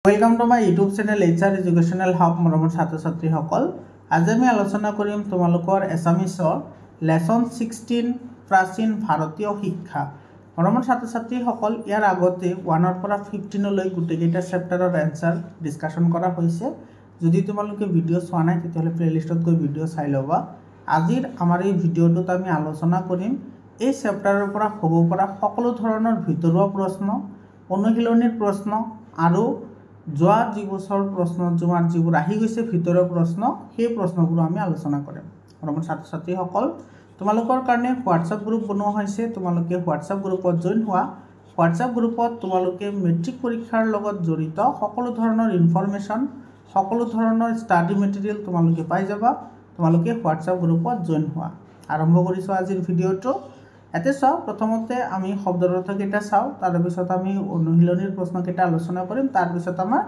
Welcome to my YouTube channel HR educational hub मरমৰ ছাত্ৰ ছাত্ৰীসকল আজি আমি আলোচনা কৰিম তোমালোকৰ এছামিছৰ লেসন 16 প্ৰাচীন ভাৰতীয় শিক্ষা মৰমৰ ছাত্ৰ ছাত্ৰীসকল ইয়াৰ আগতে 1 ৰ পৰা 15 লৈ গুটেকেইটা চেপ্টাৰৰ এনসাৰ ডিসকাশন কৰা হৈছে যদি তোমালোকে ভিডিও চোৱা নাই তেতিয়াহলে প্লেলিষ্টত গৈ ভিডিও চাই লবা আজিৰ আমাৰ এই ভিডিওটোত আমি আলোচনা কৰিম এই চেপ্টাৰৰ পৰা হ'ব পৰা সকলো ধৰণৰ ভিতৰুৱা প্ৰশ্ন অনুশীলনীৰ প্ৰশ্ন আৰু যোৱা জীৱছৰ প্ৰশ্ন জমাৰ যিবোৰ আহি গৈছে ভিতৰৰ প্ৰশ্ন সেই প্ৰশ্নবোৰ আমি আলোচনা কৰিম মৰমৰ ছাত্ৰ ছাত্ৰীসকল তোমালোকৰ কাৰণে WhatsApp গ্ৰুপ বনোৱা হৈছে তোমালোকে WhatsApp গ্ৰুপত জয়েন হোৱা WhatsApp গ্ৰুপত তোমালোকে মেট্ৰিক পৰীক্ষাৰ লগত জড়িত সকলো ধৰণৰ ইনফৰমেশন সকলো ধৰণৰ ষ্টাডি মেটেৰিয়েল তোমালোকে পাই যাবা তোমালোকে WhatsApp গ্ৰুপত জয়েন হোৱা আৰম্ভ কৰিছো আজিৰ ভিডিওটো এতে চাও প্ৰথমতে আমি শব্দৰ অৰ্থ কেটা চাও তাৰ পিছত আমি অনুশীলনীৰ প্ৰশ্ন কেটা আলোচনা কৰিম তাৰ পিছত আমাৰ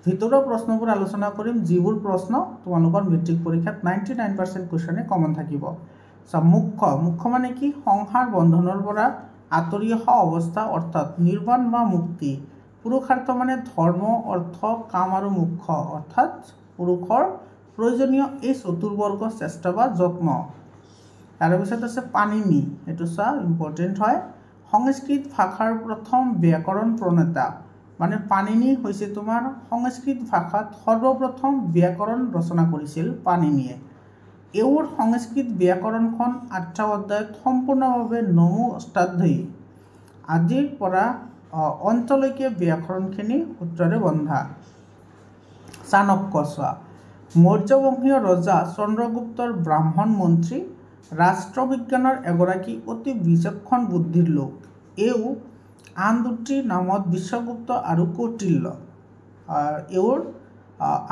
ভিতৰৰ প্ৰশ্নবোৰ আলোচনা কৰিম যিবোৰ প্ৰশ্ন তোমালোকৰ মেট্ৰিক পৰীক্ষাত 99% কোৱেশ্চনে কমন থাকিব সব মুখ্য মানে কি সংসাৰ বন্ধনৰ পৰা আতৰি অহা অৱস্থা অৰ্থাৎ নিৰ্বাণ বা মুক্তি পুৰুষাৰ্থ মানে ধৰ্ম অৰ্থ কাম আৰু মুখ্য অৰ্থাৎ পুৰুষৰ প্ৰয়োজনীয় এই চতুৰ্বৰ্গ চেষ্টা বা যত্ন তাৰ পিছত আছে পানিনি এটো সা ইম্পৰ্টেন্ট হয় সংস্কৃত ভাষাৰ প্ৰথম ব্যাকৰণ প্ৰণেতা মানে পানিনি হৈছে তোমাৰ সংস্কৃত ভাষাত সৰ্বপ্ৰথম ব্যাকৰণ ৰচনা কৰিছিল পানিনিয়ে এওৰ সংস্কৃত ব্যাকৰণখন 8টা অধ্যায়ত সম্পূৰ্ণভাৱে নমু অষ্টাধ্যায়ী আজিৰ পৰা অন্তলৈকে ব্যাকৰণখিনি সূত্ৰৰে বন্ধা চাণক্য মৌৰ্যবংশীয় ৰজা চন্দ্ৰগুপ্তৰ ব্ৰাহ্মণ মন্ত্ৰী ৰাষ্ট্ৰবিজ্ঞানৰ এগৰাকী অতি বিচক্ষণ বুদ্ধিৰ লোক এও আন দুটি নামত বিশ্বগুপ্ত আৰু কৌটিল্য এওৰ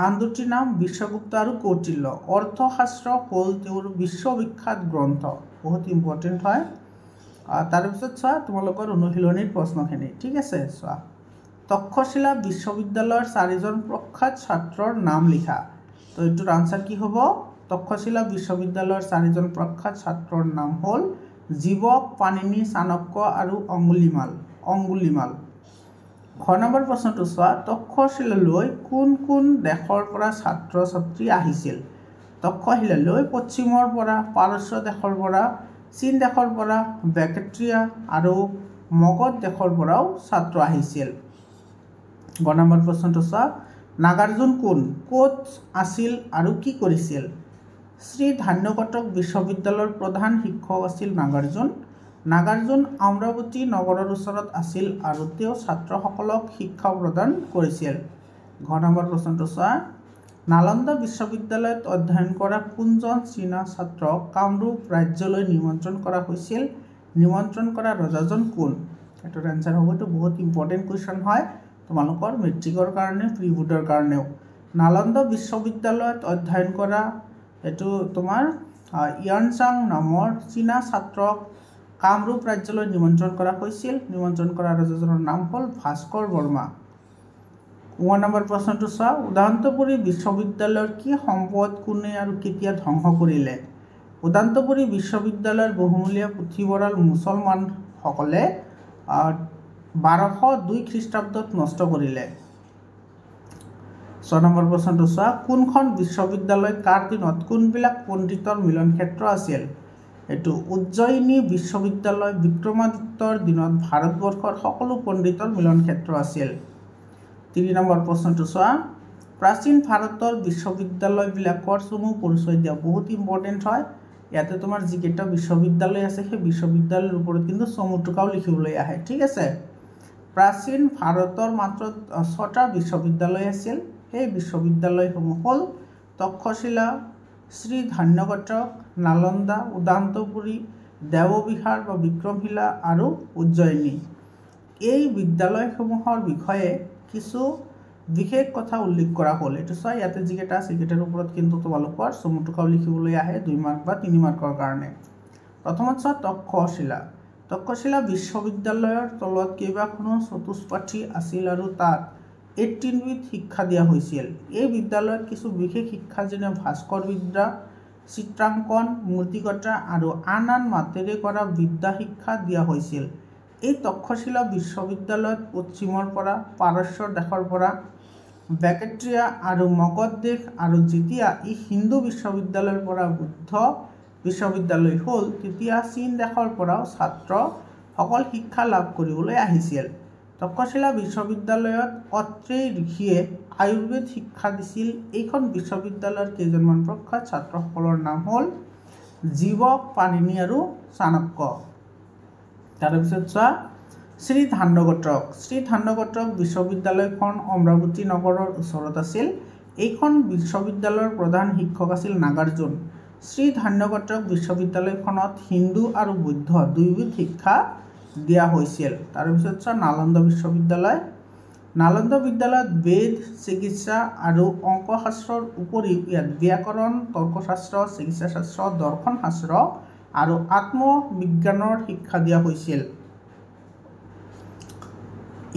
আন দুটি নাম বিশ্বগুপ্ত আৰু কৌটিল্য অৰ্থশাস্ত্ৰ হ'ল তেওঁৰ বিশ্ববিখ্যাত গ্ৰন্থ বহুত ইম্পৰ্টেন্ট হয় তাৰ পিছত চোৱা তোমালোকৰ অনুশীলনীৰ প্ৰশ্নখিনি ঠিক আছে চোৱা তক্ষশিলা বিশ্ববিদ্যালয়ৰ 4জন প্ৰখ্যাত ছাত্ৰৰ নাম লিখা তো এটোৰ আনসাৰ কি হ'ব তক্ষশিলা বিশ্ববিদ্যালয়ৰ 4জন প্ৰখ্যাত ছাত্ৰৰ নাম হ'ল জীবক পানিনি চাণক্য আৰু অঙ্গুলিমাল খ নম্বৰ প্ৰশ্নটো চোৱা তক্ষশিলালৈ কোন দেশৰ পৰা ছাত্ৰ ছাত্ৰী আহিছিল তক্ষশিলালৈ পশ্চিমৰ পৰা পাৰস্য দেশৰ পৰা চীন দেশৰ পৰা বেক্ট্ৰিয়া আৰু মগধ দেশৰ পৰাও ছাত্ৰ আহিছিল গ নম্বৰ প্ৰশ্নটো চোৱা নাগাৰ্জুন কোন ক'ত আছিল আৰু কি কৰিছিল শ্ৰী ধান্যকটক বিশ্ববিদ্যালয়ৰ প্ৰধান শিক্ষক আছিল নাগাৰ্জুন অমৰাৱতী নগৰৰ ওচৰত আছিল আৰু তেওঁ ছাত্ৰসকলক শিক্ষা প্ৰদান কৰিছিল ঘ নম্বৰ প্ৰশ্নটো চোৱা নালন্দা বিশ্ববিদ্যালয়ত অধ্যয়ন কৰা কোনজন চীনা ছাত্ৰক কামৰূপ ৰাজ্যলৈ নিমন্ত্ৰণ কৰা হৈছিল নিমন্ত্ৰণ কৰা ৰজাজন কোন এটোৰ আনসাৰ হ'ব তো বহুত ইম্পৰ্টেন্ট কোৱেশ্চন হয় তোমালোকৰ মেট্ৰিকৰ কাৰণে প্ৰি বোৰ্ডৰ কাৰণেও নালন্দা বিশ্ববিদ্যালয়ত অধ্যয়ন কৰা এটো তোমাৰ ইয়ানচাং নামৰ চীনা ছাত্ৰক কামৰূপ ৰাজ্যলৈ নিমন্ত্ৰণ কৰা হৈছিল নিমন্ত্ৰণ কৰা ৰজাজনৰ নাম হ'ল ভাস্কৰ বৰ্মা 1 নম্বৰ প্ৰশ্নটো চোৱা উদান্তপুৰী বিশ্ববিদ্যালয়ৰ কি সম্পদ কোনে আৰু কেতিয়া ধ্বংস কৰিলে উদান্তপুৰী বিশ্ববিদ্যালয়ৰ বহুমূলীয়া পুথিভঁৰাল মুছলমান সকলে 1202 খ্ৰীষ্টাব্দত নষ্ট কৰিলে 6 নম্বৰ প্ৰশ্নটো চোৱা কোনখন বিশ্ববিদ্যালয় কাৰ দিনত কোনবিলাক পণ্ডিতৰ মিলন ক্ষেত্ৰ আছিল এটো উজ্জয়িনী বিশ্ববিদ্যালয় বিক্ৰমাদিত্যৰ দিনত ভাৰতবৰ্ষৰ সকলো পণ্ডিতৰ মিলন ক্ষেত্ৰ আছিল 3 নম্বৰ প্ৰশ্নটো চোৱা প্ৰাচীন ভাৰতৰ বিশ্ববিদ্যালয়বিলাকৰ চমু পৰিচয় দিয়া বহুত ইম্পৰ্টেন্ট হয় ইয়াতে তোমাৰ যিকেইটা বিশ্ববিদ্যালয় আছে সেই বিশ্ববিদ্যালয়ৰ ওপৰত কিন্তু চমু টুকাও লিখিবলৈ আহে ঠিক আছে প্ৰাচীন ভাৰতৰ মাত্ৰ 6টা বিশ্ববিদ্যালয় আছিল এই বিশ্ববিদ্যালয়সমূহ হ'ল তক্ষশিলা শ্ৰী ধান্যকটক নালন্দা উদান্তপুৰী দেৱবিহাৰ বা বিক্ৰমশিলা আৰু উজ্জয়িনী এই বিদ্যালয়সমূহৰ বিষয়ে কিছু বিশেষ কথা উল্লেখ কৰা হ'ল এটো চাই ইয়াতে যিকেইটা আছে সেইকেইটাৰ ওপৰত কিন্তু তোমালোকৰ চমুটুকাও লিখিবলৈ আহে 2 মাৰ্ক বা 3 মাৰ্কৰ কাৰণে প্ৰথমত চোৱা তক্ষশিলা বিশ্ববিদ্যালয়ৰ তলত কেইবাখনো চতুষ্পাঠী আছিল আৰু তাত 18বিধ শিক্ষা দিয়া হৈছিল এই বিদ্যালয়ত কিছু বিশেষ শিক্ষা যেনে ভাস্কৰ বিদ্যা চিত্ৰাংকন মূৰ্তিকটা আৰু আন মাতেৰে কৰা বিদ্যা শিক্ষা দিয়া হৈছিল এই তক্ষশিলা বিশ্ববিদ্যালয়ত পশ্চিমৰ পৰা পাৰস্য দেশৰ পৰা বেকেট্ৰিয়া আৰু মগধদেশ আৰু যেতিয়া ই হিন্দু বিশ্ববিদ্যালয়ৰ পৰা বুদ্ধ বিশ্ববিদ্যালয় হ'ল তেতিয়া চীন দেশৰ পৰাও ছাত্ৰসকল শিক্ষা লাভ কৰিবলৈ আহিছিল। তক্ষশিলা বিশ্ববিদ্যালয়ত অত্ৰেয় ঋষিয়ে আয়ুৰ্বেদ শিক্ষা দিছিল। এইখন বিশ্ববিদ্যালয়ৰ কেইজনমান প্ৰখ্যাত ছাত্ৰসকলৰ নাম হ'ল জীৱক, পাণিনি আৰু চাণক্য। তাৰপিছত চোৱা শ্ৰী ধান্যগোত্ৰক। শ্ৰী ধান্যগোত্ৰক বিশ্ববিদ্যালয়খন অমৰাৱতী নগৰৰ ওচৰত আছিল। এইখন বিশ্ববিদ্যালয়ৰ প্ৰধান শিক্ষক আছিল নাগাৰ্জুন। শ্ৰী ধান্যগোত্ৰক বিশ্ববিদ্যালয়খনত হিন্দু আৰু বৌদ্ধ দুয়োবিধ শিক্ষা দিয়া হৈছিল। তাৰপিছত চোৱা নালন্দা বিশ্ববিদ্যালয়। নালন্দা বিদ্যালয়ত বেদ, চিকিৎসা আৰু অংকশাস্ত্ৰৰ উপৰিও ইয়াত ব্যাকৰণ, তৰ্কশাস্ত্ৰ, চিকিৎসাশাস্ত্ৰ, দৰ্শনশাস্ত্ৰ আৰু আত্মবিজ্ঞানৰ শিক্ষা দিয়া হৈছিল।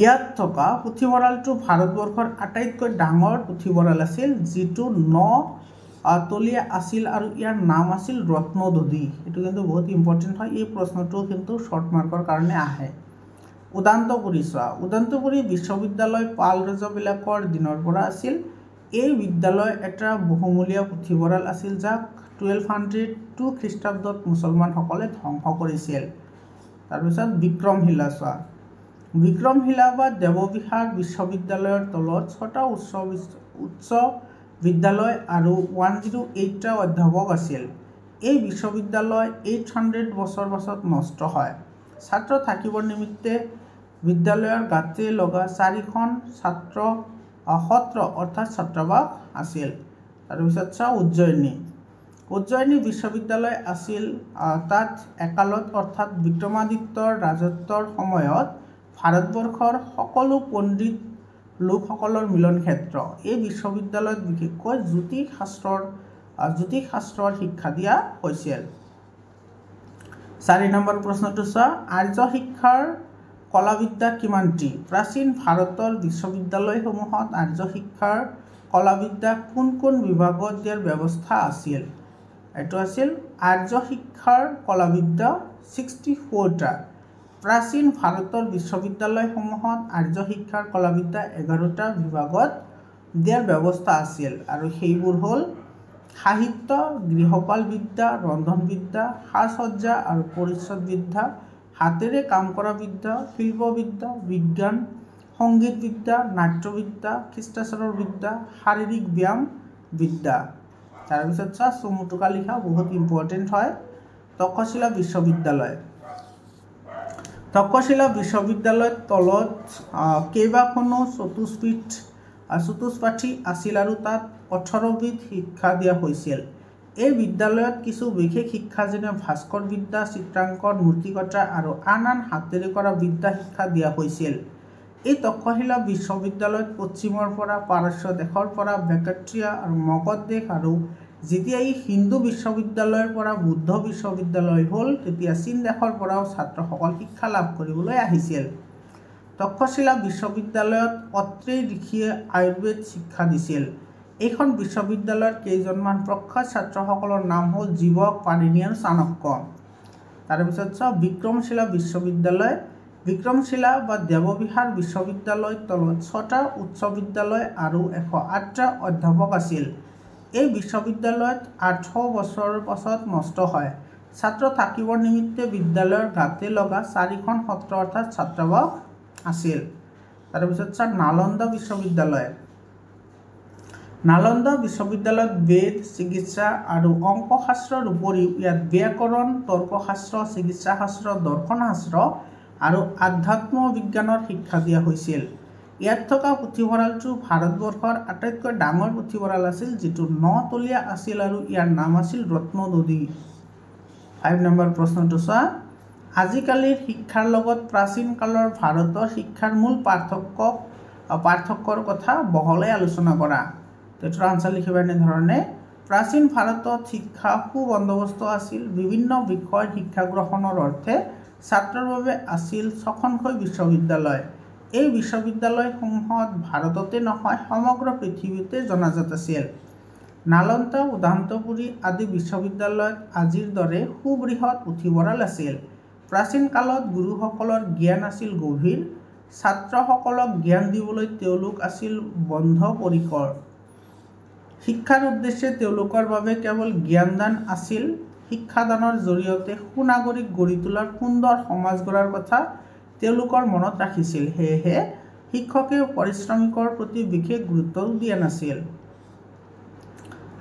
ইয়াত থকা পুথিভঁৰালটো ভাৰতবৰ্ষৰ আটাইতকৈ ডাঙৰ পুথিভঁৰাল আছিল, যিটো 9 তলীয়া আছিল আৰু ইয়াৰ নাম আছিল ৰত্নদধি। এইটো কিন্তু বহুত ইম্পৰ্টেণ্ট হয়, এই প্ৰশ্নটো কিন্তু শ্বৰ্ট মাৰ্কৰ কাৰণে আহে। উদান্তপুৰী চোৱা। উদান্তপুৰী বিশ্ববিদ্যালয় পাল ৰজাবিলাকৰ দিনৰ পৰা আছিল। এই বিদ্যালয় এটা বহুমূলীয়া পুথিভঁৰাল আছিল, যাক 1202 খ্ৰীষ্টাব্দত মুছলমানসকলে ধ্বংস কৰিছিল। তাৰপিছত বিক্ৰমশিলা চোৱা। বিক্ৰমশিলা বা দেৱবিহাৰ বিশ্ববিদ্যালয়ৰ তলত 6টা উচ্চ বিদ্যালয় আৰু 108টা অধ্যাপক আছিল। এই বিশ্ববিদ্যালয় 800 বছৰ পাছত নষ্ট হয়। ছাত্ৰ থাকিবৰ নিমিত্তে বিদ্যালয়ৰ গাতে লগা 4খন সত্ৰ অৰ্থাৎ ছাত্ৰাবাস আছিল। তাৰপিছত চোৱা উজ্জয়িনী। উজ্জয়িনী বিশ্ববিদ্যালয় আছিল তাত একালত অৰ্থাৎ বিক্ৰমাদিত্যৰ ৰাজত্বৰ সময়ত ভাৰতবৰ্ষৰ সকলো পণ্ডিত লোকসকলৰ মিলন ক্ষেত্ৰ। এই বিশ্ববিদ্যালয়ত বিশেষকৈ জ্যোতিষশাস্ত্ৰৰ শিক্ষা দিয়া হৈছিল। 4 নম্বৰ প্ৰশ্নটো চোৱা। আৰ্য শিক্ষাৰ কলাবিদ্যা কিমানটি? প্ৰাচীন ভাৰতৰ বিশ্ববিদ্যালয়সমূহত আৰ্য শিক্ষাৰ কলাবিদ্যা কোন কোন বিভাগত দিয়াৰ ব্যৱস্থা আছিল? এইটো আছিল আৰ্য শিক্ষাৰ কলাবিদ্যা 64টা। প্ৰাচীন ভাৰতৰ বিশ্ববিদ্যালয়সমূহত আৰ্য শিক্ষাৰ কলাবিদ্যা 11টা বিভাগত দিয়াৰ ব্যৱস্থা আছিল আৰু সেইবোৰ হ'ল সাহিত্য, গৃহপাল বিদ্যা, ৰন্ধনবিদ্যা, সাজসজ্জা আৰু পৰিচ্ছদ বিদ্যা, হাতেৰে কাম কৰা বিদ্যা, শিল্পবিদ্যা, বিজ্ঞান, সংগীত বিদ্যা, নাট্যবিদ্যা, শিষ্টাচাৰৰ বিদ্যা, শাৰীৰিক ব্যায়াম বিদ্যা। তাৰপিছত চোৱা চমুটোকা লিখা, বহুত ইম্পৰ্টেণ্ট হয়। তক্ষশিলা বিশ্ববিদ্যালয়। তক্ষশিলা বিশ্ববিদ্যালয়ৰ তলত কেইবাখনো চতুষ্পাঠী আছিল আৰু তাত 18বিধ শিক্ষা দিয়া হৈছিল। এই বিদ্যালয়ত কিছু বিশেষ শিক্ষা যেনে ভাস্কৰ বিদ্যা, চিত্ৰাংকন, মূৰ্তিকটা আৰু আন হাতেৰে কৰা বিদ্যা শিক্ষা দিয়া হৈছিল। এই তক্ষশিলা বিশ্ববিদ্যালয়ত পশ্চিমৰ পৰা পাৰস্য দেশৰ পৰা বেকেট্ৰিয়া আৰু মগধ দেশ আৰু যেতিয়া ই হিন্দু বিশ্ববিদ্যালয়ৰ পৰা বুদ্ধ বিশ্ববিদ্যালয় হ'ল তেতিয়া চীন দেশৰ পৰাও ছাত্ৰসকল শিক্ষা লাভ কৰিবলৈ আহিছিল। তক্ষশিলা বিশ্ববিদ্যালয়ত অত্ৰেয় ঋষিয়ে আয়ুৰ্বেদ শিক্ষা দিছিল। এইখন বিশ্ববিদ্যালয়ৰ কেইজনমান প্ৰখ্যাত ছাত্ৰসকলৰ নাম হ'ল জীৱক, পাণিনি আৰু চাণক্য। তাৰপিছত চোৱা বিক্ৰমশিলা বিশ্ববিদ্যালয়। বিক্ৰমশিলা বা দেৱবিহাৰ বিশ্ববিদ্যালয়ৰ তলত 6টা উচ্চ বিদ্যালয় আৰু 108টা অধ্যাপক আছিল। এই বিশ্ববিদ্যালয়ত 800 বছৰৰ পাছত নষ্ট হয়। ছাত্ৰ থাকিবৰ নিমিত্তে বিদ্যালয়ৰ গাতে লগা 4খন সত্ৰ অৰ্থাৎ ছাত্ৰাবাস আছিল। তাৰপিছত চোৱা নালন্দা বিশ্ববিদ্যালয়। নালন্দা বিশ্ববিদ্যালয়ত বেদ, চিকিৎসা আৰু অংকশাস্ত্ৰৰ উপৰিও ইয়াত ব্যাকৰণ, তৰ্কশাস্ত্ৰ, চিকিৎসাশাস্ত্ৰ, দৰ্শনশাস্ত্ৰ আৰু আধ্যাত্ম বিজ্ঞানৰ শিক্ষা দিয়া হৈছিল। ইয়াত থকা পুথিভঁৰালটো ভাৰতবৰ্ষৰ আটাইতকৈ ডাঙৰ পুথিভঁৰাল আছিল, যিটো 9 তলীয়া আছিল আৰু ইয়াৰ নাম আছিল ৰত্নদধি। 5 নম্বৰ প্ৰশ্নটো চোৱা। আজিকালিৰ শিক্ষাৰ লগত প্ৰাচীন কালৰ ভাৰতৰ শিক্ষাৰ মূল পাৰ্থক্যৰ কথা বহলাই আলোচনা কৰা। এইটোৰ আনচাৰ লিখিবা এনেধৰণে। প্ৰাচীন ভাৰতত শিক্ষা সুবন্দোবস্ত আছিল। বিভিন্ন বিষয়ৰ শিক্ষা গ্ৰহণৰ অৰ্থে ছাত্ৰৰ বাবে আছিল 6খনকৈ বিশ্ববিদ্যালয়। এই বিশ্ববিদ্যালয়সমূহত ভাৰততে নহয় সমগ্ৰ পৃথিৱীতে জনাজাত আছিল। নালন্দা, উদান্তপুৰী আদি বিশ্ববিদ্যালয়ত আজিৰ দৰে সুবৃহৎ পুথিভঁৰাল আছিল। প্ৰাচীন কালত গুৰুসকলৰ জ্ঞান আছিল গভীৰ। ছাত্ৰসকলক জ্ঞান দিবলৈ তেওঁলোক আছিল বদ্ধপৰিকৰ। শিক্ষাৰ উদ্দেশ্যে তেওঁলোকৰ বাবে কেৱল জ্ঞানদান আছিল। শিক্ষাদানৰ জৰিয়তে সুনাগৰিক গঢ়ি তোলাৰ সুন্দৰ সমাজ গঢ়াৰ কথা তেওঁলোকৰ মনত ৰাখিছিল। সেয়েহে শিক্ষকে পাৰিশ্ৰমিকৰ প্ৰতি বিশেষ গুৰুত্ব দিয়া নাছিল।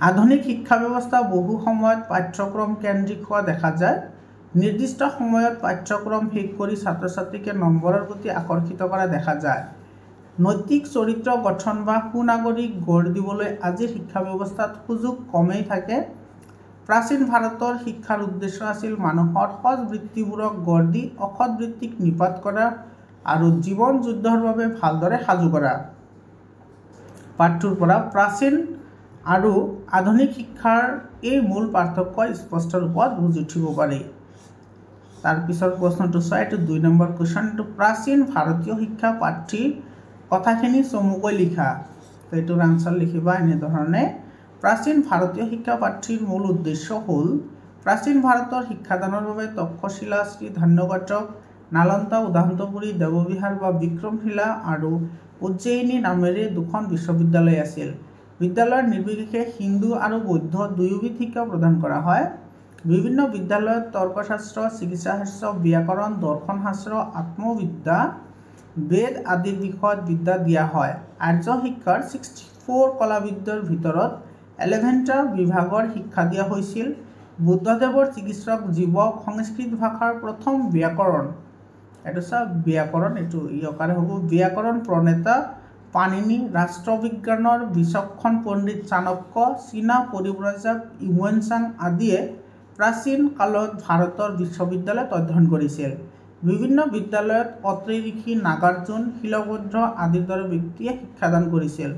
আধুনিক শিক্ষা ব্যৱস্থা বহু সময়ত পাঠ্যক্ৰম কেন্দ্ৰিক হোৱা দেখা যায়। নিৰ্দিষ্ট সময়ত পাঠ্যক্ৰম শেষ কৰি ছাত্ৰ-ছাত্ৰীকে নম্বৰৰ প্ৰতি আকৰ্ষিত কৰা দেখা যায়। নৈতিক চৰিত্ৰ গঠন বা সুনাগৰিক গঢ় দিবলৈ আজিৰ শিক্ষা ব্যৱস্থাত সুযোগ কমেই থাকে। প্ৰাচীন ভাৰতৰ শিক্ষাৰ উদ্দেশ্য আছিল মানুহৰ সৎ বৃত্তিবোৰক গঢ় দি অসৎ বৃত্তিক নিপাত কৰা আৰু জীৱন যুদ্ধৰ বাবে ভালদৰে সাজু কৰা। পাঠটোৰ পৰা প্ৰাচীন আৰু আধুনিক শিক্ষাৰ এই মূল পাৰ্থক্য স্পষ্ট ৰূপত বুজি উঠিব পাৰি। তাৰ পিছৰ প্ৰশ্নটো চোৱা, এইটো 2 নম্বৰ কুৱেশ্যন। এইটো প্ৰাচীন ভাৰতীয় শিক্ষা পাঠ্যৰ কথাখিনি চমুকৈ লিখা। এইটোৰ আনচাৰ লিখিবা এনেধৰণে। প্ৰাচীন ভাৰতীয় শিক্ষা পাঠ্যৰ মূল উদ্দেশ্য হ'ল প্ৰাচীন ভাৰতৰ শিক্ষাদানৰ বাবে তক্ষশিলা, শ্ৰীধান্যগড়, নালন্দা, উদান্তপুৰী, দেৱবিহাৰ বা বিক্ৰমশিলা আৰু উজ্জয়িনী নামেৰে 2খন বিশ্ববিদ্যালয় আছিল। বিদ্যালয়ৰ নিৰ্বিশেষে হিন্দু আৰু বৌদ্ধ দুয়োবিধ শিক্ষা প্ৰদান কৰা হয়। বিভিন্ন বিদ্যালয়ত তৰ্কশাস্ত্ৰ, চিকিৎসাশাস্ত্ৰ, ব্যাকৰণ, দৰ্শনশাস্ত্ৰ, আত্মবিদ্যা, বেদ আদিৰ বিষয়ত বিদ্যা দিয়া হয়। আৰ্য শিক্ষাৰ 64 কলাবিদ্যাৰ ভিতৰত 11টা বিভাগৰ শিক্ষা দিয়া হৈছিল। বুদ্ধদেৱৰ চিকিৎসক জীৱক, সংস্কৃত ভাষাৰ প্ৰথম ব্যাকৰণ, এইটো চা ব্যাকৰণ, এইটো ইয়কাৰে হ'ব, ব্যাকৰণ প্ৰণেতা পাণিনি, ৰাষ্ট্ৰবিজ্ঞানৰ বিচক্ষণ পণ্ডিত চাণক্য, চীনা পৰিব্ৰাজক ইউৱেনচাং আদিয়ে প্ৰাচীন কালত ভাৰতৰ বিশ্ববিদ্যালয়ত অধ্যয়ন কৰিছিল। বিভিন্ন বিদ্যালয়ত অত্ৰি ঋষি, নাগাৰ্জুন, শিলভদ্ৰ আদিৰ দৰে ব্যক্তিয়ে শিক্ষাদান কৰিছিল।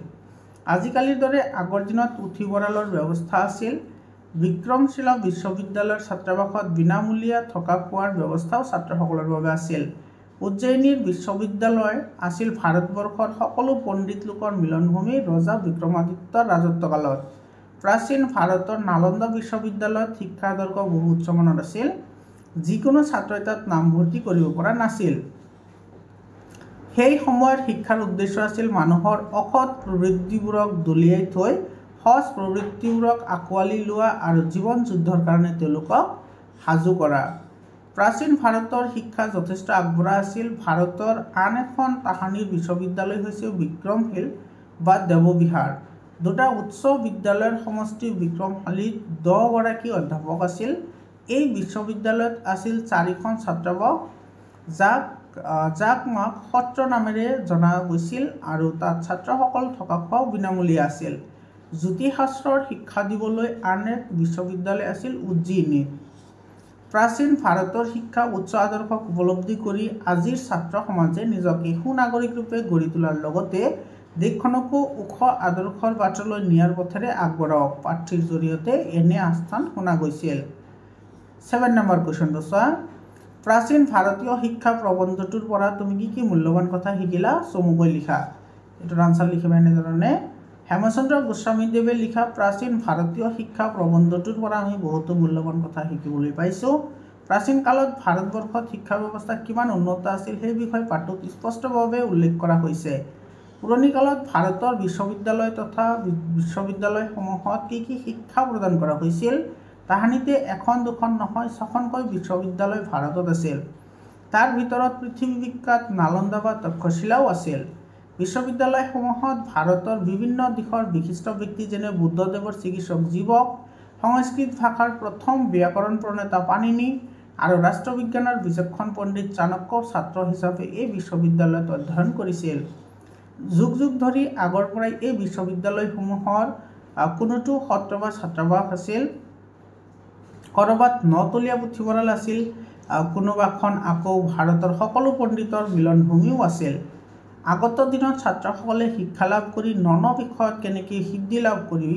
আজিকালিৰ দৰে আগৰ দিনত পুথিভঁৰালৰ ব্যৱস্থা আছিল। বিক্ৰমশিলা বিশ্ববিদ্যালয়ৰ ছাত্ৰাবাসত বিনামূলীয়া থকা খোৱাৰ ব্যৱস্থাও ছাত্ৰসকলৰ বাবে আছিল। উজ্জয়িনীৰ বিশ্ববিদ্যালয় আছিল ভাৰতবৰ্ষৰ সকলো পণ্ডিত লোকৰ মিলনভূমি ৰজা বিক্ৰমাদিত্যৰ ৰাজত্বকালত। প্ৰাচীন ভাৰতৰ নালন্দা বিশ্ববিদ্যালয়ত শিক্ষাৰ দৈৰ্ঘ্য বহু উচ্চমানৰ আছিল। যিকোনো ছাত্ৰই তাত নামভৰ্তি কৰিব পৰা নাছিল। সেই সময়ৰ শিক্ষাৰ উদ্দেশ্য আছিল মানুহৰ অসৎ প্ৰবৃত্তিবোৰক দলিয়াই থৈ সৎ প্ৰবৃত্তিবোৰক আঁকোৱালি লোৱা আৰু জীৱন যুদ্ধৰ কাৰণে তেওঁলোকক সাজু কৰা। প্ৰাচীন ভাৰতৰ শিক্ষা যথেষ্ট আগবঢ়া আছিল। ভাৰতৰ আন এখন তাহানিৰ বিশ্ববিদ্যালয় হৈছে বিক্ৰমশীল বা দেৱবিহাৰ। 2টা উচ্চ বিদ্যালয়ৰ সমষ্টি বিক্ৰমশালীত 10 গৰাকী অধ্যাপক আছিল। এই বিশ্ববিদ্যালয়ত আছিল 4খন ছাত্ৰাবাস, যাক সত্ৰ নামেৰে জনা গৈছিল আৰু তাত ছাত্ৰসকল থকা খোৱাও বিনামূলীয়া আছিল। জ্যোতিষশাস্ত্ৰৰ শিক্ষা দিবলৈ আন এক বিশ্ববিদ্যালয় আছিল উজ্জয়িনীত। প্ৰাচীন ভাৰতৰ শিক্ষা উচ্চ আদৰ্শক উপলব্ধি কৰি আজিৰ ছাত্ৰ সমাজে নিজকে সুনাগৰিক ৰূপে গঢ়ি তোলাৰ লগতে দেশখনকো ওখ আদৰ্শৰ বাটলৈ নিয়াৰ পথেৰে আগবঢ়াওক। পাঠ্যৰ জৰিয়তে এনে আহ্বান শুনা গৈছিল। 7 নম্বৰ কুৱেশ্যনটো চোৱা, প্ৰাচীন ভাৰতীয় শিক্ষা প্ৰবন্ধটোৰ পৰা তুমি কি মূল্যৱান কথা শিকিলা চমুকৈ লিখা। এইটোৰ আনচাৰ লিখিবা এনেধৰণে। হেমচন্দ্ৰ গোস্বামীদেৱে লিখা প্ৰাচীন ভাৰতীয় শিক্ষা প্ৰবন্ধটোৰ পৰা আমি বহুতো মূল্যৱান কথা শিকিবলৈ পাইছোঁ। প্ৰাচীন কালত ভাৰতবৰ্ষত শিক্ষা ব্যৱস্থা কিমান উন্নত আছিল সেই বিষয়ে পাঠটোত স্পষ্টভাৱে উল্লেখ কৰা হৈছে। পুৰণি কালত ভাৰতৰ বিশ্ববিদ্যালয় তথা বিশ্ববিদ্যালয়সমূহত কি শিক্ষা প্ৰদান কৰা হৈছিল। তাহানিতে 1-2খন নহয় 6খনকৈ বিশ্ববিদ্যালয় ভাৰতত আছিল। তাৰ ভিতৰত পৃথিৱী বিখ্যাত নালন্দা বা তক্ষশিলাও আছিল। বিশ্ববিদ্যালয়সমূহত ভাৰতৰ বিভিন্ন দিশৰ বিশিষ্ট ব্যক্তি যেনে বুদ্ধদেৱৰ চিকিৎসক জীৱক, সংস্কৃত ভাষাৰ প্ৰথম ব্যাকৰণ প্ৰণেতা পাণিনি আৰু ৰাষ্ট্ৰবিজ্ঞানৰ বিচক্ষণ পণ্ডিত চাণক্য ছাত্ৰ হিচাপে এই বিশ্ববিদ্যালয়ত অধ্যয়ন কৰিছিল। যুগ যুগ ধৰি আগৰ পৰাই এই বিশ্ববিদ্যালয়সমূহৰ কোনোটো সত্ৰ বা ছাত্ৰাবাস আছিল। ক'ৰবাত 9তলীয়া পুথিভঁৰাল আছিল, কোনোবাখন আকৌ ভাৰতৰ সকলো পণ্ডিতৰ মিলনভূমিও আছিল। আগত দিনত ছাত্ৰসকলে শিক্ষা লাভ কৰি বিষয়ত কেনেকৈ সিদ্ধি লাভ কৰি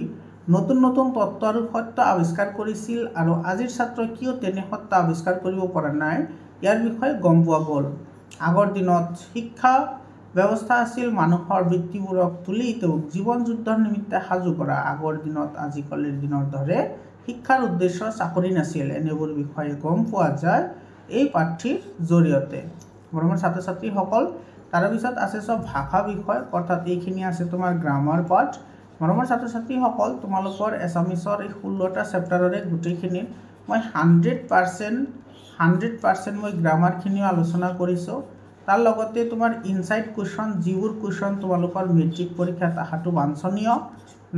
নতুন নতুন তত্ত্ব আৰু সত্য আৱিষ্কাৰ কৰিছিল আৰু আজিৰ ছাত্ৰই কিয় তেনে সত্য আৱিষ্কাৰ কৰিব পৰা নাই ইয়াৰ বিষয়ে গম পোৱা গ'ল। আগৰ দিনত শিক্ষা ব্যৱস্থা আছিল মানুহৰ বৃত্তিবোৰক তুলি তেওঁক জীৱন যুদ্ধৰ নিমিত্তে সাজু কৰা। আগৰ দিনত আজিকালিৰ দিনৰ দৰে শিক্ষাৰ উদ্দেশ্য চাকৰি নাছিল। এনেবোৰ বিষয়ে গম পোৱা যায় এই পাঠ্যৰ জৰিয়তে। মৰমৰ ছাত্ৰ ছাত্ৰীসকল, তাৰ পিছত আছে সব ভাষা বিষয় অৰ্থাৎ এইখিনি আছে তোমাৰ গ্ৰামাৰ পাৰ্ট মৰমৰ ছাত্ৰ ছাত্ৰীসকল তোমালোকৰ এছামিছৰ এই 16টা চেপ্টাৰৰে গোটেইখিনি মই 100% মই গ্ৰামাৰখিনিও আলোচনা কৰিছোঁ তাৰ লগতে তোমাৰ ইনসাইড কোৱেশ্চন যিবোৰ কোৱেশ্চন তোমালোকৰ মেট্ৰিক পৰীক্ষাত আহাটো বাঞ্ছনীয়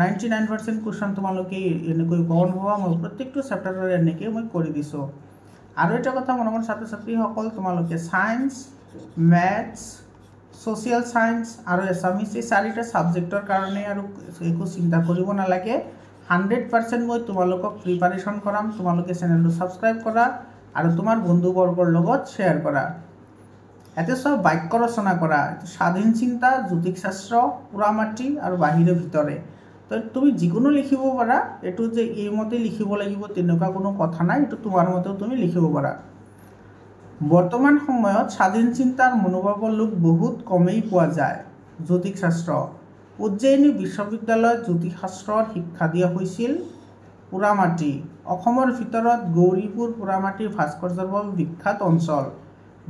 99% কোৱেশ্চন তোমালোকে এনেকৈ কমন হোৱা মই প্ৰত্যেকটো চেপ্টাৰৰে এনেকৈ মই কৰি দিছোঁ আৰু এটা কথা মৰমৰ ছাত্ৰ ছাত্ৰীসকল তোমালোকে সায়েন্স ম্যাথছ সোশিয়াল সায়েন্স আৰু এছামিছ এই চাৰিটা সাবজেক্টৰ কাৰণে আৰু একো চিন্তা কৰিব নালাগে 100% মই তোমালোকক প্ৰিপাৰেচন কৰাম তোমালোকে চেনেলটো সাবস্ক্ৰাইব কৰা আৰু তোমাৰ বন্ধুবৰ্গৰ লগত শ্বেয়াৰ কৰা এতে সব বাক্য ৰচনা কৰা স্বাধীন চিন্তা জ্যোতিষ শাস্ত্ৰ পুৰামাটি আৰু বাহিৰে ভিতৰে তো তুমি যিকোনো লিখিব পাৰা এটো যে এই মতে লিখিব লাগিব তেনেকুৱা কোনো কথা নাই এটো তোমাৰ মতেও তুমি লিখিব পাৰা বৰ্তমান সময়ত স্বাধীন চিন্তাৰ মনোভাৱৰ লোক বহুত কমেই পোৱা যায় জ্যোতিষ শাস্ত্ৰ উজ্জয়িনী বিশ্ববিদ্যালয়ত জ্যোতিষ শাস্ত্ৰৰ শিক্ষা দিয়া হৈছিল পুৰামাটি অসমৰ ভিতৰত গৌৰীপুৰ পুৰামাটিৰ ভাস্কৰ্যৰ বাবে বিখ্যাত অঞ্চল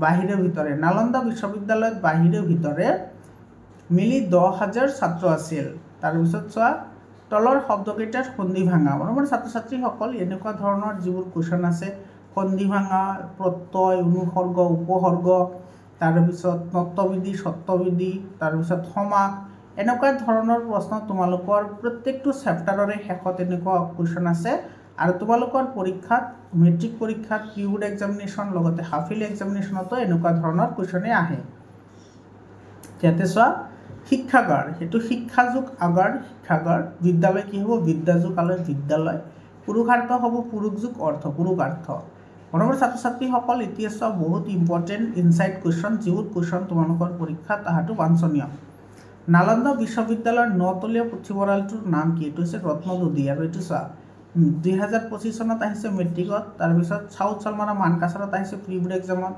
বাহিৰে ভিতৰে নালন্দা বিশ্ববিদ্যালয়ত বাহিৰে ভিতৰে মিলি 10,000 ছাত্ৰ আছিল তাৰ পিছত চোৱা তলৰ শব্দকেইটাৰ সন্ধি ভাঙা মৰমৰ ছাত্ৰ ছাত্ৰীসকল এনেকুৱা ধৰণৰ যিবোৰ কোৱেশ্চন আছে সন্ধি ভাঙা প্ৰত্যয় অনুসৰ্গ উপসৰ্গ তাৰ পিছত নত্যবিধি সত্যবিধি তাৰ পিছত সমাস এনেকুৱা ধৰণৰ প্ৰশ্ন তোমালোকৰ প্ৰত্যেকটো চেপ্টাৰৰে শেষত এনেকুৱা কোৱেশ্চন আছে আৰু তোমালোকৰ পৰীক্ষাত মেট্ৰিক পৰীক্ষাত পিউড এক্সামিনেশ্যন লগতে হাফিল এক্সামিনেশ্যনতো এনেকুৱা ধৰণৰ কোৱেশ্চনে আহে যাতে চোৱা শিক্ষাগাৰ হেতু শিক্ষাযুগ আগাৰ শিক্ষাগাৰ বিদ্যালয় কি হ'ব বিদ্যাযুগ আলয় বিদ্যালয় পুৰুষাৰ্থ হ'ব পুৰুষযুগ অৰ্থ পুৰুষাৰ্থ মৰমৰ ছাত্ৰ ছাত্ৰীসকল এতিয়া চোৱা বহুত ইম্পৰ্টেণ্ট ইনসাইড কোৱেশ্চন যিবোৰ কোৱেশ্চন তোমালোকৰ পৰীক্ষাত আহাটো বাঞ্ছনীয় নালন্দা বিশ্ববিদ্যালয়ৰ নতলীয়া পুথিভঁৰালটোৰ নাম কি এইটো হৈছে ৰত্নদধি আৰু এইটো চোৱা 2025 চনত আহিছে মেট্ৰিকত তাৰ পিছত সাউথ চালমাৰা মানকাছাৰত আহিছে প্ৰিবুড এক্সামত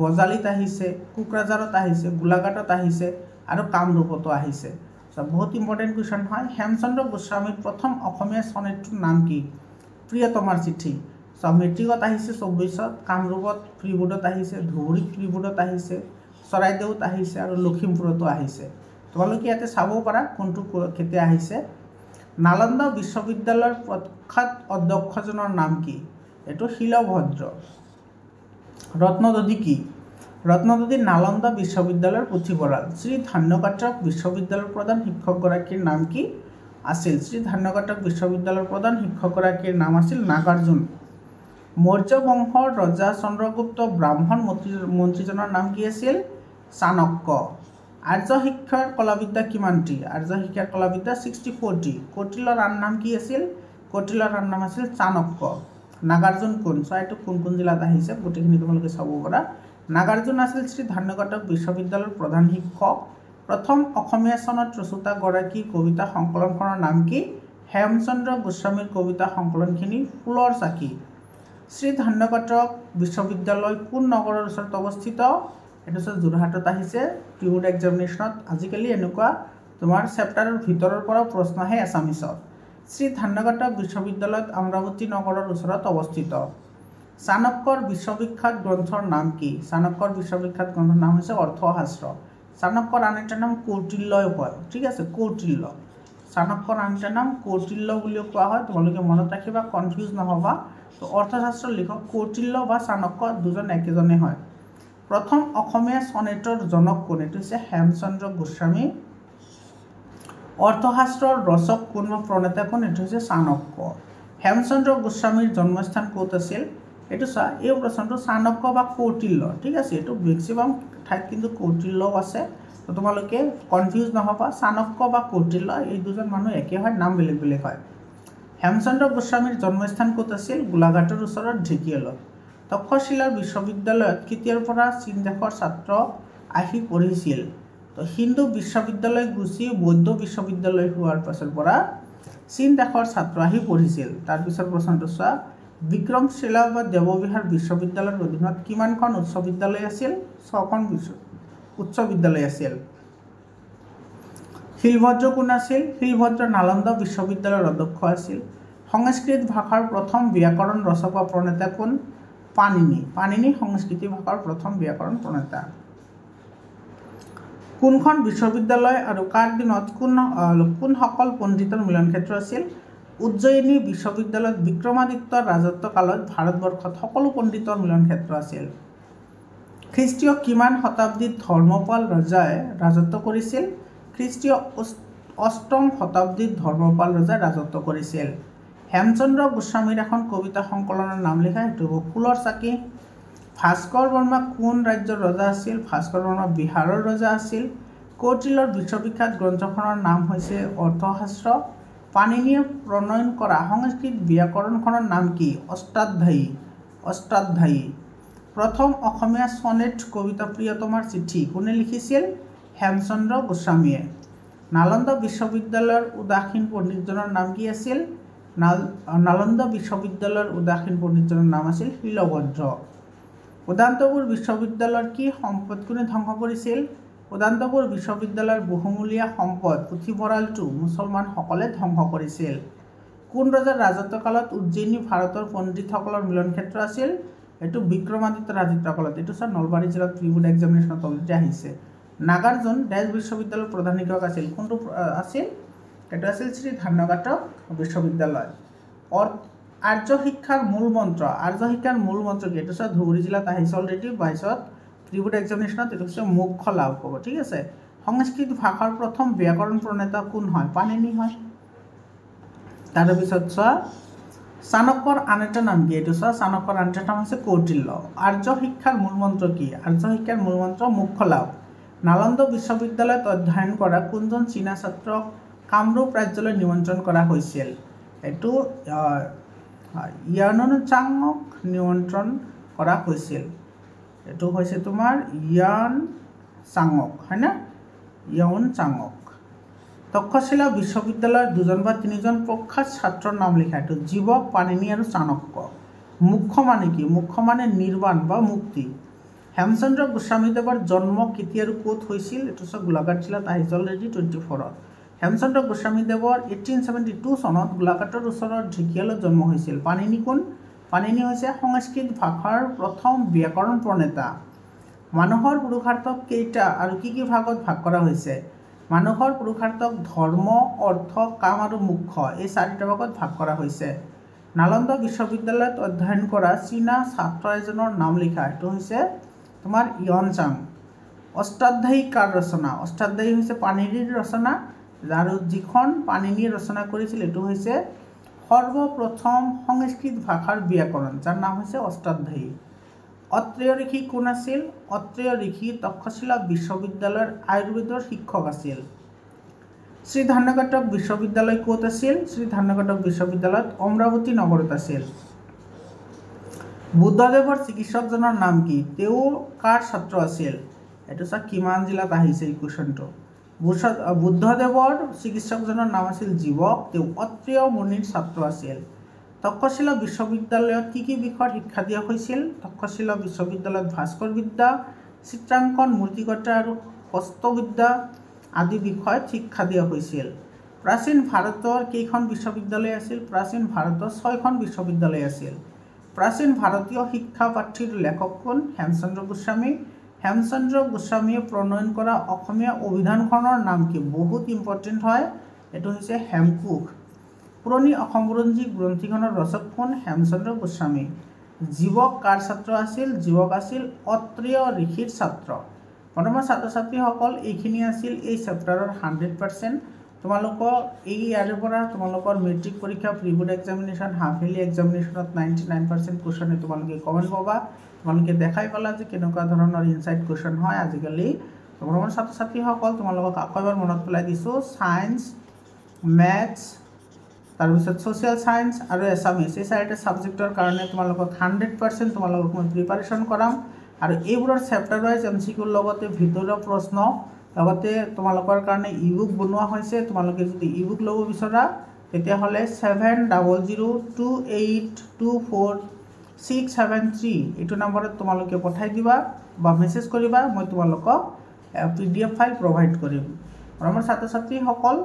বজালিত আহিছে কুকৰাঝাৰত আহিছে গোলাঘাটত আহিছে আৰু কামৰূপতো আহিছে বহুত ইম্পৰ্টেণ্ট কোৱেশ্চন হয় হেমচন্দ্ৰ গোস্বামীৰ প্ৰথম অসমীয়া সনেটটোৰ নাম কি প্ৰিয়তমাৰ চিঠি মেট্ৰিকত আহিছে 24ত কামৰূপত প্ৰিবুডত আহিছে ধুবুৰীত প্ৰিবুডত আহিছে চৰাইদেউত আহিছে আৰু লখিমপুৰতো আহিছে তোমালোকে ইয়াতে চাব পাৰা কোনটো কেতিয়া আহিছে নালন্দা বিশ্ববিদ্যালয়ৰ প্ৰখ্যাত অধ্যক্ষজনৰ নাম কি এটো শিলভদ্ৰ ৰত্নদধি কি ৰত্নদধি নালন্দা বিশ্ববিদ্যালয়ৰ পুথিভঁৰাল শ্ৰী ধান্যকাটক বিশ্ববিদ্যালয়ৰ প্ৰধান শিক্ষকগৰাকীৰ নাম কি আছিল শ্ৰী ধান্যকাটক বিশ্ববিদ্যালয়ৰ প্ৰধান শিক্ষকগৰাকীৰ নাম আছিল নাগাৰ্জুন মৌৰ্য বংশৰ ৰজা চন্দ্ৰগুপ্ত ব্ৰাহ্মণ মন্ত্ৰীজনৰ নাম কি আছিল চাণক্য আৰ্য শিক্ষাৰ কলাবিদ্যা কিমানটি আৰ্য শিক্ষাৰ কলাবিদ্যা 64টি কৌটিল্যৰ আন নাম কি আছিল কৌটিল্যৰ আন নাম আছিল চাণক্য নাগাৰ্জুন কোন এইটো কোন কোন জিলাত আহিছে গোটেইখিনি তোমালোকে চাব পাৰা নাগাৰ্জুন আছিল শ্ৰী ধান্যকাটক বিশ্ববিদ্যালয়ৰ প্ৰধান শিক্ষক প্ৰথম অসমীয়া চনত ৰচিত গৰাকী কবিতা সংকলনখনৰ নাম কি হেমচন্দ্ৰ গোস্বামীৰ কবিতা সংকলনখিনি ফুলৰ চাকি শ্ৰী ধান্যকাটক বিশ্ববিদ্যালয় কোন নগৰৰ ওচৰত অৱস্থিত এটা হচ্ছে যোৰহাটত আহিছে পিউড এক্সামিনেশ্যনত আজিকালি এনেকুৱা তোমাৰ চেপ্টাৰৰ ভিতৰৰ পৰা প্ৰশ্ন আহে এছামিছত শ্ৰী ধান্যকাটক বিশ্ববিদ্যালয়ত অমৰাৱতী নগৰৰ ওচৰত অৱস্থিত চাণক্যৰ বিশ্ববিখ্যাত গ্ৰন্থৰ নাম কি চাণক্যৰ বিশ্ববিখ্যাত গ্ৰন্থৰ নাম হৈছে অৰ্থশাস্ত্ৰ চাণক্যৰ আন এটা নাম কৌটিল্যই হয় ঠিক আছে কৌটিল্য চাণক্যৰ আন এটা নাম কৌটিল্য বুলিও কোৱা হয় তোমালোকে মনত ৰাখিবা কনফিউজ নহবা তো অৰ্থশাস্ত্ৰৰ লিখক কৌটিল্য বা চাণক্য দুজন একেজনে হয় প্ৰথম অসমীয়া সনেটৰ জনক কোন এটো হৈছে হেমচন্দ্ৰ গোস্বামী অৰ্থশাস্ত্ৰৰ ৰচক কোন বা প্ৰণেতা কোন এটো হৈছে চাণক্য হেমচন্দ্ৰ গোস্বামীৰ জন্মস্থান ক'ত আছিল এটো চা এই প্ৰশ্নটো চাণক্য বা কৌটিল্য ঠিক আছে এটো ম্যাক্সিমাম ঠাইত কিন্তু কৌটিল্যও আছে তো তোমালোকে কনফিউজ নহবা চাণক্য বা কৌটিল্য এই দুজন মানুহ একে হয় নাম বেলেগ বেলেগ হয় হেমচন্দ্ৰ গোস্বামীৰ জন্মস্থান ক'ত আছিল গোলাঘাটৰ ওচৰত ঢেকিয়ালত তক্ষশিলা বিশ্ববিদ্যালয়ত কেতিয়াৰ পৰা চীন দেশৰ ছাত্ৰ আহি পঢ়িছিল তো হিন্দু বিশ্ববিদ্যালয় গুচি বৌদ্ধ বিশ্ববিদ্যালয় হোৱাৰ পাছৰ পৰা চীন দেশৰ ছাত্ৰ আহি পঢ়িছিল তাৰ পিছৰ প্ৰশ্নটো চোৱা বিক্ৰমশিলা বা দেৱবিহাৰ বিশ্ববিদ্যালয়ৰ অধীনত কিমানখন উচ্চ বিদ্যালয় আছিল 6খন উচ্চ বিদ্যালয় আছিল শিলভদ্ৰ কোন আছিল শিলভদ্ৰ নালন্দা বিশ্ববিদ্যালয়ৰ অধ্যক্ষ আছিল সংস্কৃত ভাষাৰ প্ৰথম ব্যাকৰণ ৰচক বা প্ৰণেতা কোন পাণিনি সংস্কৃত ভাষাৰ প্ৰথম ব্যাকৰণ প্ৰণেতা কোনখন বিশ্ববিদ্যালয় আৰু কাৰ দিনত কোন সকল পণ্ডিতৰ মিলন ক্ষেত্ৰ আছিল? উজ্জয়িনী বিশ্ববিদ্যালয়ত বিক্ৰমাদিত্যৰ ৰাজত্ব কালত ভাৰতবৰ্ষত সকলো পণ্ডিতৰ মিলন ক্ষেত্ৰ আছিল। খ্ৰীষ্টীয় কিমান শতাব্দীত ধৰ্মপাল ৰজাই ৰাজত্ব কৰিছিল? খ্ৰীষ্টীয় ৮ম শতাব্দীত ধৰ্মপাল ৰজাই ৰাজত্ব কৰিছিল। হেমচন্দ্ৰ গোস্বামীৰ এখন কবিতা সংকলনৰ নাম লিখা, সেইটো হ'ব ফুলৰ চাকি। ভাস্কৰ বৰ্মা কোন ৰাজ্যৰ ৰজা আছিল? ভাস্কৰ বৰ্মা বিহাৰৰ ৰজা আছিল। কৌটিল্যৰ বিশ্ববিখ্যাত গ্ৰন্থখনৰ নাম হৈছে অৰ্থশাস্ত্ৰ। পাণিনিয়ে প্ৰণয়ন কৰা সংস্কৃত ব্যাকৰণখনৰ নাম কি? অষ্টাধ্যায়ী। প্ৰথম অসমীয়া ছনেট কবিতা প্ৰিয়তমাৰ চিঠি কোনে লিখিছিল? হেমচন্দ্ৰ গোস্বামীয়ে। নালন্দা বিশ্ববিদ্যালয়ৰ উদাসীন পণ্ডিতজনৰ নাম কি আছিল? নালন্দা বিশ্ববিদ্যালয়ৰ উদাসীন পণ্ডিতজনৰ নাম আছিল শিলভদ্ৰ। উদান্তপুৰ বিশ্ববিদ্যালয়ৰ কি সম্পদ কোনে ধ্বংস কৰিছিল? উদান্তপুৰ বিশ্ববিদ্যালয়ৰ বহুমূলীয়া সম্পদ পুথিভঁৰালটো মুছলমানসকলে ধ্বংস কৰিছিল। কোন ৰজাৰ ৰাজত্বকালত উজ্জয়িনী ভাৰতৰ পণ্ডিতসকলৰ মিলন ক্ষেত্ৰ আছিল? এইটো বিক্ৰমাদিত্যৰ ৰাজত্বকালত। এইটো স্যাৰ নলবাৰী জিলাত প্ৰিবুড এক্সামিনেশ্যনত অলৰেডি আহিছে। নাগাৰ্জুন দেশ বিশ্ববিদ্যালয়ৰ প্ৰধান শিক্ষক আছিল। কোনটো আছিল? এইটো আছিল শ্ৰী ধান্যঘাটক বিশ্ববিদ্যালয়। আৰ্য শিক্ষাৰ মূল মন্ত্ৰ কি? এইটো স্যাৰ ধুবুৰী জিলাত আহিছে অলৰেডি 22ত প্ৰিবুড এক্সামিনেশ্যনত। এইটো হৈছে মোক্ষ লাভ হ'ব, ঠিক আছে। সংস্কৃত ভাষাৰ প্ৰথম ব্যাকৰণ প্ৰণেতা কোন হয়? পাণিনি হয়। তাৰপিছত চোৱা চাণক্যৰ আন এটা নাম কি? এইটো চোৱা চাণক্যৰ আন এটা নাম হৈছে কৌটিল্য। আৰ্য শিক্ষাৰ মূল মন্ত্ৰ কি? আৰ্য শিক্ষাৰ মূল মন্ত্ৰ মোক্ষ লাভ। নালন্দা বিশ্ববিদ্যালয়ত অধ্যয়ন কৰা কোনজন চীনা ছাত্ৰক কামৰূপ ৰাজ্যলৈ নিমন্ত্ৰণ কৰা হৈছিল? এইটো ইয়ানচাঙক নিমন্ত্ৰণ কৰা হৈছিল। এইটো হৈছে তোমাৰ ইয়ানচাঙক, হয়নে? ইয়ানচাঙক। তক্ষশিলা বিশ্ববিদ্যালয়ৰ 2জন বা 3জন প্ৰখ্যাত ছাত্ৰৰ নাম লিখা। এইটো জীৱক, পাণিনি আৰু চাণক্য। মোক্ষ মানে কি? মোক্ষ মানে নিৰ্বাণ বা মুক্তি। হেমচন্দ্ৰ গোস্বামীদেৱৰ জন্ম কেতিয়া আৰু ক'ত হৈছিল? এইটো চব গোলাঘাট জিলাত আহিছে অলৰেডি 24ত। হেমচন্দ্ৰ গোস্বামীদেৱৰ 1872 চনত গোলাঘাটৰ ওচৰৰ ঢেকিয়ালত জন্ম হৈছিল। পাণিনি কোন? পাণিনি হৈছে সংস্কৃত ভাষাৰ প্ৰথম ব্যাকৰণ প্ৰণেতা। মানুহৰ পুৰুষাৰ্থক কেইটা আৰু কি ভাগত ভাগ কৰা হৈছে? মানুহৰ পুৰুষাৰ্থক ধৰ্ম, অৰ্থ, কাম আৰু মোক্ষ এই 4টা ভাগত ভাগ কৰা হৈছে। নালন্দা বিশ্ববিদ্যালয়ত অধ্যয়ন কৰা চীনা ছাত্ৰ এজনৰ নাম লিখা। এইটো হৈছে তোমাৰ ইয়ানচাং। অষ্টাধ্যায়ী কাৰ ৰচনা? অষ্টাধ্যায়ী হৈছে পাণিনিৰ ৰচনা, আৰু যিখন পাণিনিয়ে ৰচনা কৰিছিল এইটো হৈছে সৰ্বপ্ৰথম সংস্কৃত ভাষাৰ ব্যাকৰণ, যাৰ নাম হৈছে অষ্টাধ্যায়ী। অত্ৰেয় ঋষি কোন আছিল? অত্ৰেয় ঋষি তক্ষশিলা বিশ্ববিদ্যালয়ৰ আয়ুৰ্বেদৰ শিক্ষক আছিল। শ্ৰী ধান্যঘাটক বিশ্ববিদ্যালয় ক'ত আছিল? শ্ৰী ধান্যঘাটক বিশ্ববিদ্যালয়ত অমৰাৱতী নগৰত আছিল। বুদ্ধদেৱৰ চিকিৎসকজনৰ নাম কি? তেওঁ কাৰ ছাত্ৰ আছিল? এইটো চা কিমান জিলাত আহিছে এই কুৱেশ্যনটো। বুদ্ধদেৱৰ চিকিৎসকজনৰ নাম আছিল জীৱক, তেওঁ অত্ৰেয় মুনিৰ ছাত্ৰ আছিল। তক্ষশিলা বিশ্ববিদ্যালয়ত কি বিষয়ৰ শিক্ষা দিয়া হৈছিল? তক্ষশিলা বিশ্ববিদ্যালয়ত ভাস্কৰ বিদ্যা, চিত্ৰাংকন, মূৰ্তিকৰ্তা আৰু হস্তবিদ্যা আদি বিষয়ত শিক্ষা দিয়া হৈছিল। প্ৰাচীন ভাৰতৰ কেইখন বিশ্ববিদ্যালয় আছিল? প্ৰাচীন ভাৰতৰ 6খন বিশ্ববিদ্যালয় আছিল। প্ৰাচীন ভাৰতীয় শিক্ষা পাঠ্যৰ লেখক কোন? হেমচন্দ্ৰ গোস্বামী। হেমচন্দ্ৰ গোস্বামীয়ে প্ৰণয়ন কৰা অসমীয়া অভিধানখনৰ নাম কি? বহুত ইম্পৰ্টেণ্ট হয়, এইটো হৈছে হেমকোষ। পুৰণি অসম বুৰঞ্জী গ্ৰন্থিখনৰ ৰচক কোন? হেমচন্দ্ৰ গোস্বামী। জীৱক কাৰ ছাত্ৰ আছিল? জীৱক আছিল অত্ৰেয় ঋষিৰ ছাত্ৰ। বৰ্তমান ছাত্ৰ ছাত্ৰীসকল এইখিনি আছিল এই চেপ্টাৰৰ 100%। তোমালোকৰ ইয়াৰে পৰা তোমালোকৰ মেট্ৰিক পৰীক্ষা, প্ৰিবুড এক্সামিনেশ্যন, হাফ ইয়াৰলি এক্সামিনেশ্যনত 99% কুৱেশ্যনে তোমালোকে কমেণ্ট পাবা। তোমালোকে দেখাই পালা যে কেনেকুৱা ধৰণৰ ইনচাইট কুৱেশ্যন হয় আজিকালি। বৰ্তমান ছাত্ৰ ছাত্ৰীসকল তোমালোকক আকৌ এবাৰ মনত পেলাই দিছোঁ, ছায়েন্স, মেথছ, তাৰপিছত ছ'চিয়েল ছায়েন্স আৰু এছামিছ এই 4টা ছাবজেক্টৰ কাৰণে তোমালোকক 100% তোমালোকক মই প্ৰিপাৰেশ্যন কৰাম। আৰু এইবোৰৰ চেপ্টাৰ ৱাইজ MCQৰ লগতে ভিতৰুৱা প্ৰশ্ন, লগতে তোমালোকৰ কাৰণে ইবুক বনোৱা হৈছে। তোমালোকে যদি ইবুক ল'ব বিচৰা তেতিয়াহ'লে 7002824673 এইটো নম্বৰত তোমালোকে পঠাই দিবা বা মেছেজ কৰিবা, মই তোমালোকক PDF ফাইল প্ৰভাইড কৰিম। আৰু আমাৰ ছাত্ৰ ছাত্ৰীসকল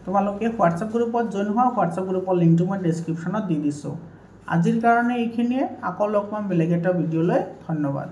তোমালোকে হোৱাটছআপ গ্ৰুপত জইন হোৱা, হোৱাটছআপ গ্ৰুপৰ লিংকটো মই ডেছক্ৰিপশ্যনত দি দিছোঁ। আজিৰ কাৰণে এইখিনিয়ে, আকৌ লগ পাম বেলেগ এটা ভিডিঅ'লৈ। ধন্যবাদ।